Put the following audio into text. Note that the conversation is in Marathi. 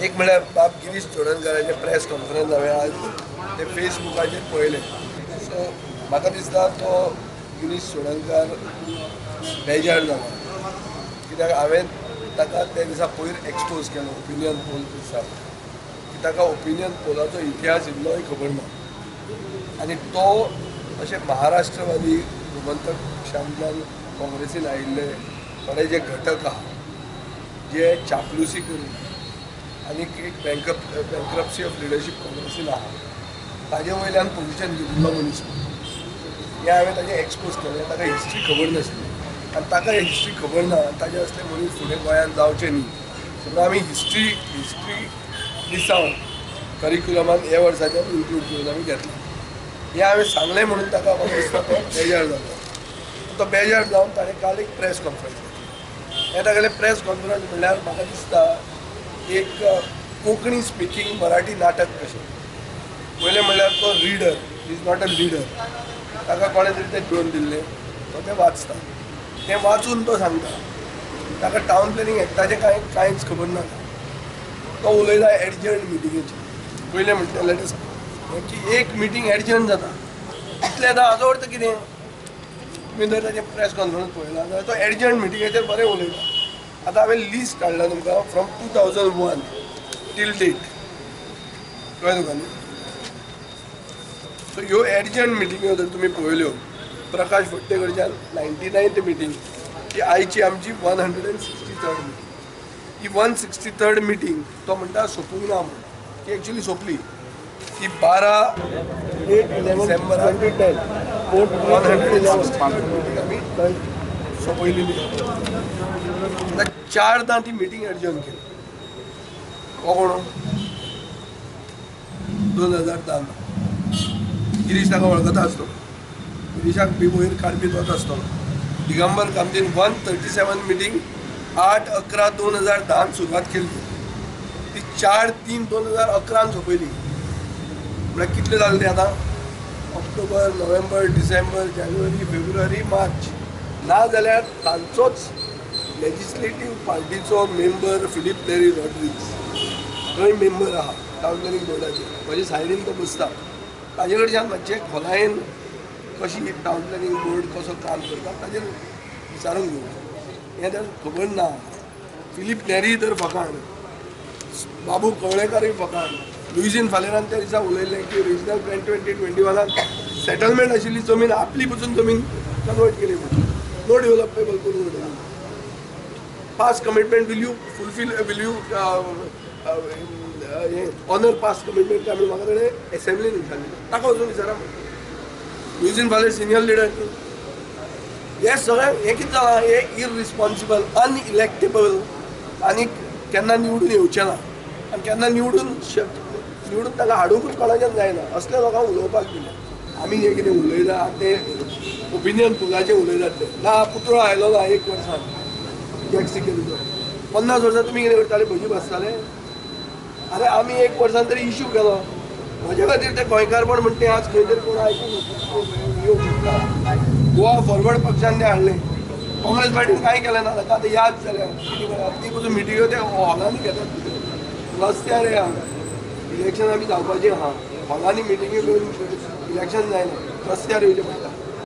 एक म्हळ्यार बाब गिरीश चोडणकराचे प्रेस कॉन्फरन्स हांवें आज ते फेसबुकाचेर पळयलें. सो म्हाका दिसता तो गिरीश चोडणकर बेजार जाला, कित्याक हांवें ताका त्या दिसा पयर एक्सपोज केलो ओपिनियन पोल दिसा की ताका ओपिनियन पोलाचो इतिहास इल्लोय खबर ना आनी तो अशे महाराष्ट्रवादी गोमंतक पक्षांतल्यान काँग्रेसीन आयिल्ले थोडे जे घटक आहा जे चापलुसी करून आनी एक बँक्रप्सी ऑफ लिडरशीप काँग्रेसीन आहा ताजे वयल्यान पोजिशन घेतिल्लो मनीस हे हांवें ताजें एक्सपोज केलें. ताका हिस्ट्री खबर नासली आनी ताका हिस्ट्री खबर ना ताजे असले मनीस फुडें गोंयांत जावचे न्ही. म्हणून आमी हिस्ट्री दिसावन करिक्युलमान हे वर्साच्यान इन्क्लूड करून आमी घेतलें. हें हांवें सांगलें म्हणून ताका म्हाका दिसता तो बेजार जालो. तो बेजार जावन ताणें काल एक प्रेस कॉन्फरन्स घेतली. हें तागेलें प्रेस कॉन्फरन्स म्हणल्यार म्हाका दिसता एक कोंकणी स्पिकींग मराठी नाटक कशें. पयलें म्हणल्यार तो reader is not a leader. ताका कोणें तरी तें घेवन दिल्लें तो तें वाचता. तें वाचून तो सांगता. ताका टावन प्लॅनिंग एक्टाचें कांयच खबर ना. तो उलयता एडजंट मिटिंगेची. पयलें म्हणटा लेटस की एक मिटींग एडजंट जाता इतलें येता हाजो अर्थ कितें. तुमी जर ताचें प्रेस कॉन्फरन्स पळयला जाल्यार तो एडजंट मिटिंगेचेर बरें उलयता. आतां हांवें लिस्ट काडला तुमकां फ्रॉम 2001 टील डेट कळ्ळें तुका न्ही. सो ह्यो एडजंट मिटिंग्यो जर तुमी पळयल्यो प्रकाश फडतेकडच्यान 99th मिटींग ती आयची आमची 163rd मिटींग. ही 163rd मिटींग तो म्हणटा सोंपूंक ना म्हणून. ती एक्चुली सोंपली. ती 12 डिसेंबराक 163rd मिटींग आमी सोंपयलेली. आतां 4दां ती मिटींग एडजर्न केली. हो कोण 2010 गिरीश ताका वळखता आसलो. गिरीशाक बी वयर काडपी तोच आसतलो. दिगंबर कामतीन 137 मिटींग 8/11/2010 सुरवात केली. ती 4/3/2011 सोंपयली. म्हळ्यार कितले जाले ते आतां ऑक्टोबर, नोव्हेंबर, डिसेंबर, जानेवारी, फेब्रुवारी, मार्च. ना जाल्यार तांचोच लेजिस्लेटीव पार्टीचो मेंबर फिलीप नेरी रॉड्रिग्स थंय मेंबर आहा टावन प्लॅनिंग बोर्डाचेर. म्हजे सायडीन तो बसता. ताजे कडच्यान मातशें खोलायेन कशी टावन प्लॅनिंग बोर्ड कसो काम करता ताजेर विचारूंक घेवचें. हें तर खबर ना. फिलीप नेरी तर फकाण, बाबू कवळेकरूय फकाण. लुईजीन फालेरान त्या दिसा उलयलें की रिजनल प्लॅन 2021 सेटलमेंट आशिल्ली जमीन आपली पसून जमीन कन्वर्ट केली म्हणून. नो डेव्हलपेबल करून उडयली. Past commitment will you fulfil will you honour past commitment काय म्हाका कडेन एसेंब्लीन विचारली. ताका वचून विचारा. लुईजीन फालेर सिनियर लिडर. हे सगळें हें कितें जालां. हें इररिस्पॉन्सिबल अनइलेक्टेबल आनी केन्ना निवडून येवचें ना आनी केन्ना निवडून ताका हाडूंकूच कोणाच्यान जायना असल्या लोकांक उलोवपाक दिलें. आमी जें कितें उलयता तें ओपिनियन पोलाचें उलयतात ते. ना पुतळो आयलो ना 1 वर्सान टॅक्सी केल्लो. 50 वर्सां तुमी कितें करताले भजी भाजताले. अरे आमी 1 वर्सान तरी इश्यू केलो. म्हजे खातीर तें गोंयकारपण म्हणटा तें आज खंय तरी कोण आयकूंक गोवा फॉरवर्ड पक्षान तें हाडलें. काँग्रेस पार्टीन कांय केलें ना. ताका आतां याद जाल्या कितें करात. ती पसून मिटिंग्यो ते हॉलांनी घेतात. रस्त्यार या इलेक्शन आमी जावपाचें आहा. हॉलांनी मिटिंग्यो घेवन इलेक्शन जायना. रस्त्यार येवचें पडटा.